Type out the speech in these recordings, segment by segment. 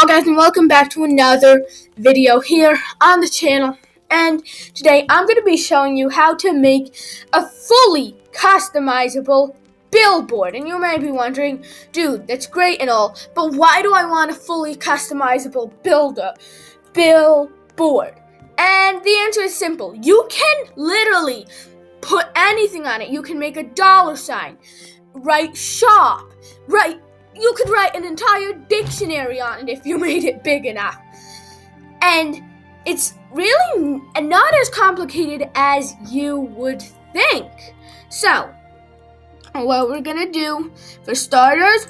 Hello guys, and welcome back to another video here on the channel. And today I'm going to be showing you how to make a fully customizable billboard. And you may be wondering, dude, that's great and all, but why do I want a fully customizable billboard? And the answer is simple. You can literally put anything on it. You can make a $sign, write shop, you could write an entire dictionary on it if you made it big enough. And it's really not as complicated as you would think. So, what we're gonna do, for starters,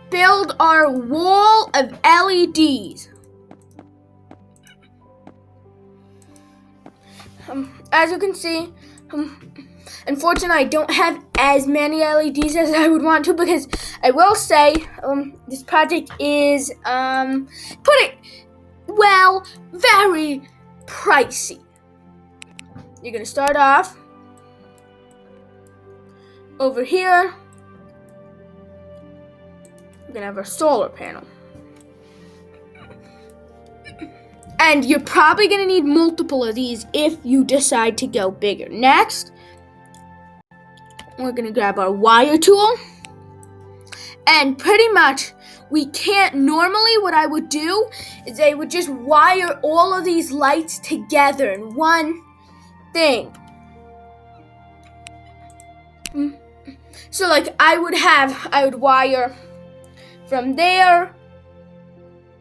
build our wall of LEDs. As you can see, unfortunately, I don't have as many LEDs as I would want to, because I will say this project is, very pricey. You're going to start off over here. We're going to have our solar panel. And you're probably going to need multiple of these if you decide to go bigger. Next, we're going to grab our wire tool. And pretty much, normally what I would do is I would just wire all of these lights together in one thing. So like I would wire from there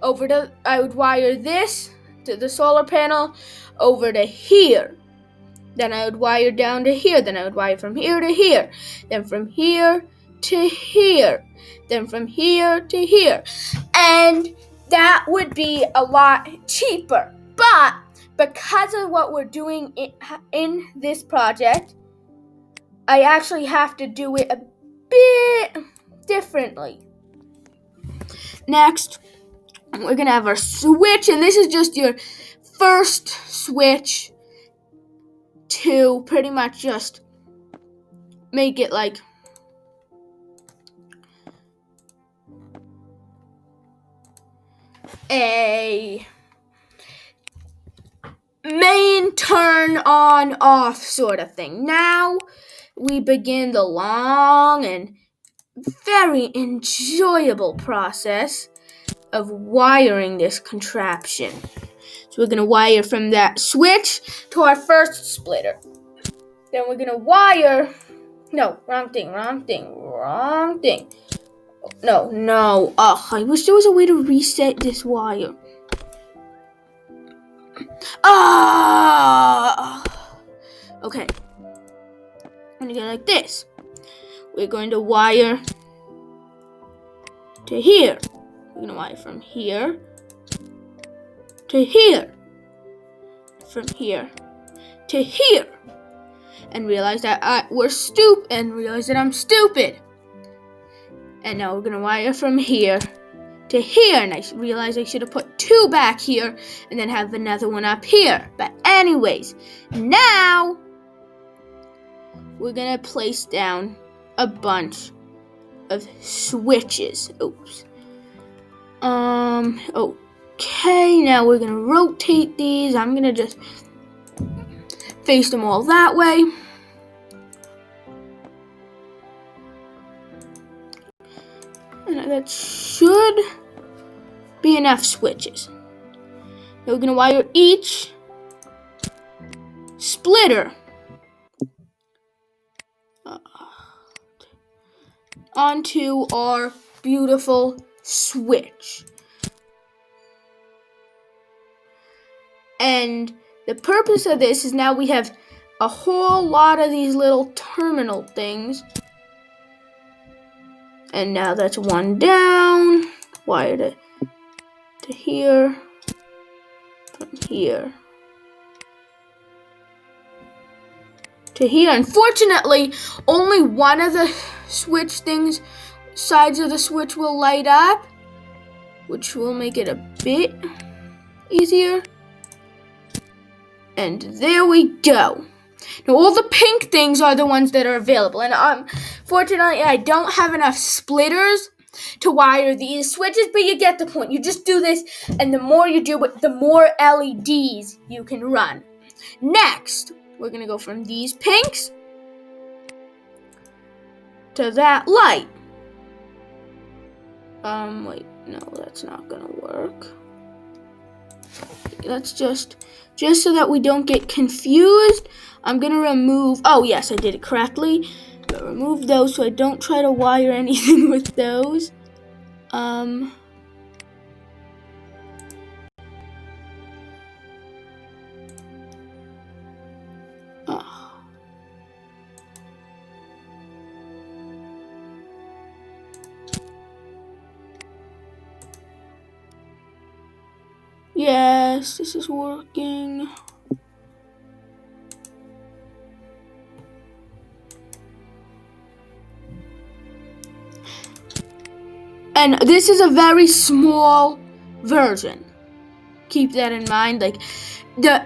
I would wire this to the solar panel over to here. Then I would wire down to here. Then I would wire from here to here. Then from here to here. Then from here to here. And that would be a lot cheaper. But because of what we're doing in this project, I actually have to do it a bit differently. Next, we're going to have our switch. And this is just your first switch to pretty much just make it like a main turn on off sort of thing. Now we begin the long and very enjoyable process of wiring this contraption. So we're going to wire from that switch to our first splitter. Then we're going to wire... No, wrong thing. No. Oh, I wish there was a way to reset this wire. Okay. I'm going to go like this. We're going to wire to here. We're going to wire from here to here. From here to here. And realize that I'm stupid. And now we're going to wire from here to here. And I realized I should have put two back here and then have another one up here. But anyways, now we're going to place down a bunch of switches. Oops. Okay, now we're going to rotate these. I'm going to just face them all that way. And that should be enough switches. Now we're going to wire each splitter onto our beautiful switch. And the purpose of this is now we have a whole lot of these little terminal things. And now that's one down. Wire to here. From here to here. Unfortunately, only one of the sides of the switch will light up, which will make it a bit easier. And there we go. Now all the pink things are the ones that are available. And unfortunately, I don't have enough splitters to wire these switches, but you get the point. You just do this, and the more you do it, the more LEDs you can run. Next, we're going to go from these pinks to that light. Wait, no, that's not going to work. Let's just so that we don't get confused, I'm going to remove, oh yes, I did it correctly. Remove those so I don't try to wire anything with those. Oh. Yes, this is working. And this is a very small version. Keep that in mind. Like, there's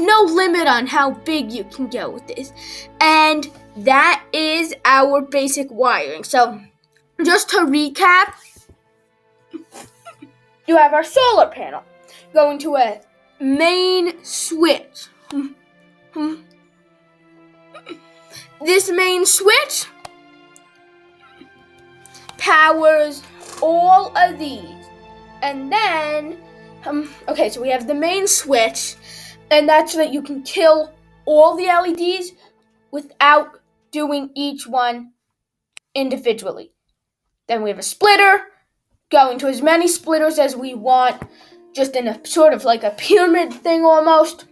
no limit on how big you can go with this. And that is our basic wiring. So, just to recap, you have our solar panel going to a main switch. This main switch powers all of these. And then, okay, so we have the main switch, and that's so that you can kill all the LEDs without doing each one individually. Then we have a splitter, going to as many splitters as we want, just in a sort of like a pyramid thing almost.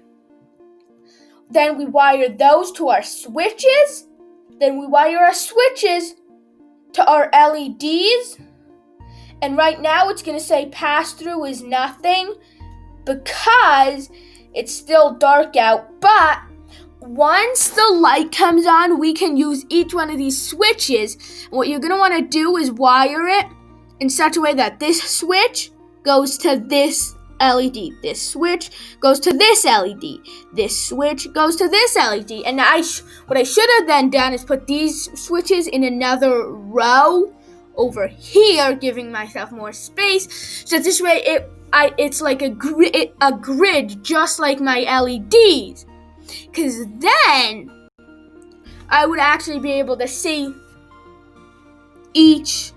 Then we wire those to our switches. Then we wire our switches to our LEDs. And right now it's going to say pass-through is nothing because it's still dark out. But once the light comes on, we can use each one of these switches. And what you're going to want to do is wire it in such a way that this switch goes to this LED. This switch goes to this LED. This switch goes to this LED. And what I should have then done is put these switches in another row over here, giving myself more space. So this way it's like a grid just like my LEDs. Because then I would actually be able to see each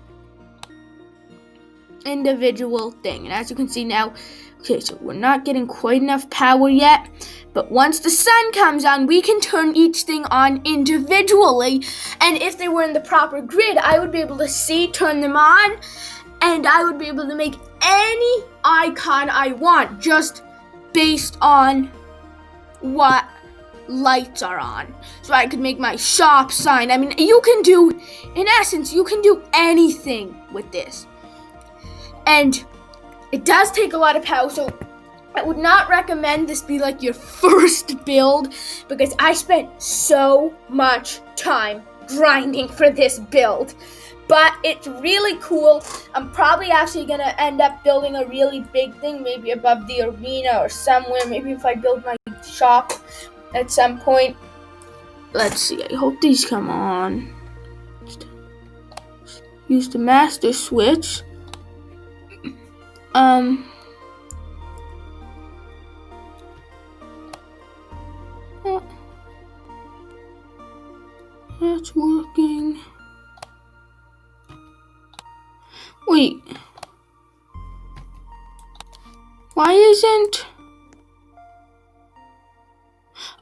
individual thing. And as you can see now, okay, so we're not getting quite enough power yet, but once the sun comes on, we can turn each thing on individually, and if they were in the proper grid, I would be able to turn them on, and I would be able to make any icon I want, just based on what lights are on. So I could make my shop sign. I mean, in essence, you can do anything with this. And it does take a lot of power, so I would not recommend this be like your first build, because I spent so much time grinding for this build. But it's really cool. I'm probably actually going to end up building a really big thing, maybe above the arena or somewhere. Maybe if I build my shop at some point. Let's see, I hope these come on. Use the master switch. That's working. Wait. Why isn't...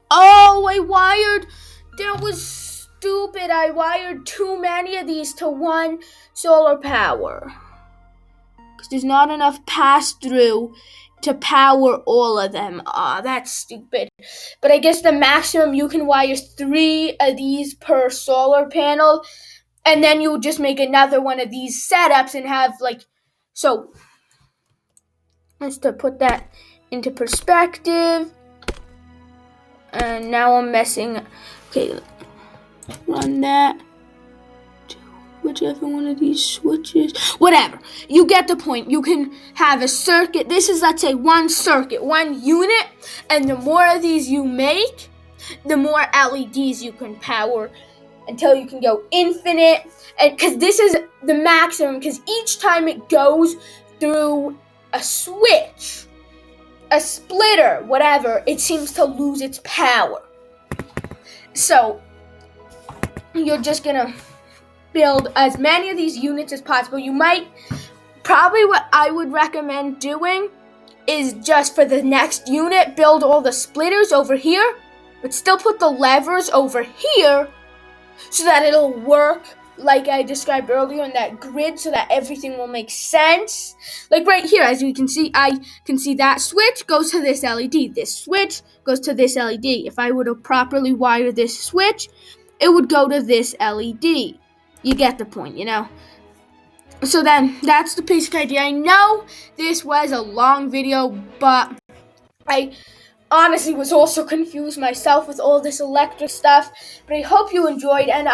Oh, that was stupid. I wired too many of these to one solar power. Because there's not enough pass-through to power all of them. That's stupid. But I guess the maximum you can wire 3 of these per solar panel. And then you would just make another one of these setups and have so just to put that into perspective. And now I'm messing. Okay, run that to whichever one of these switches. Whatever. You get the point. You can have a circuit. This is, let's say, one circuit, one unit. And the more of these you make, the more LEDs you can power. until you can go infinite, and because this is the maximum, because each time it goes through a switch, a splitter, whatever, it seems to lose its power. So you're just gonna build as many of these units as possible. You might, probably what I would recommend doing is just for the next unit, build all the splitters over here, but still put the levers over here so that it'll work like I described earlier in that grid, so that everything will make sense. Like right here, as you can see, I can see that switch goes to this LED. This switch goes to this LED. If I were to properly wire this switch, it would go to this LED. You get the point, you know? So then, that's the basic idea. I know this was a long video, but I honestly was also confused myself with all this electric stuff. But I hope you enjoyed, and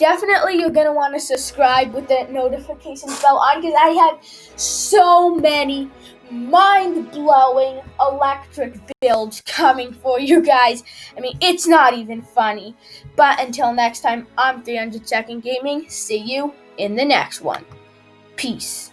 you're going to want to subscribe with the notifications bell on, because I have so many mind-blowing electric builds coming for you guys. I mean, it's not even funny. But until next time, I'm 300 Second Gaming. See you in the next one. Peace.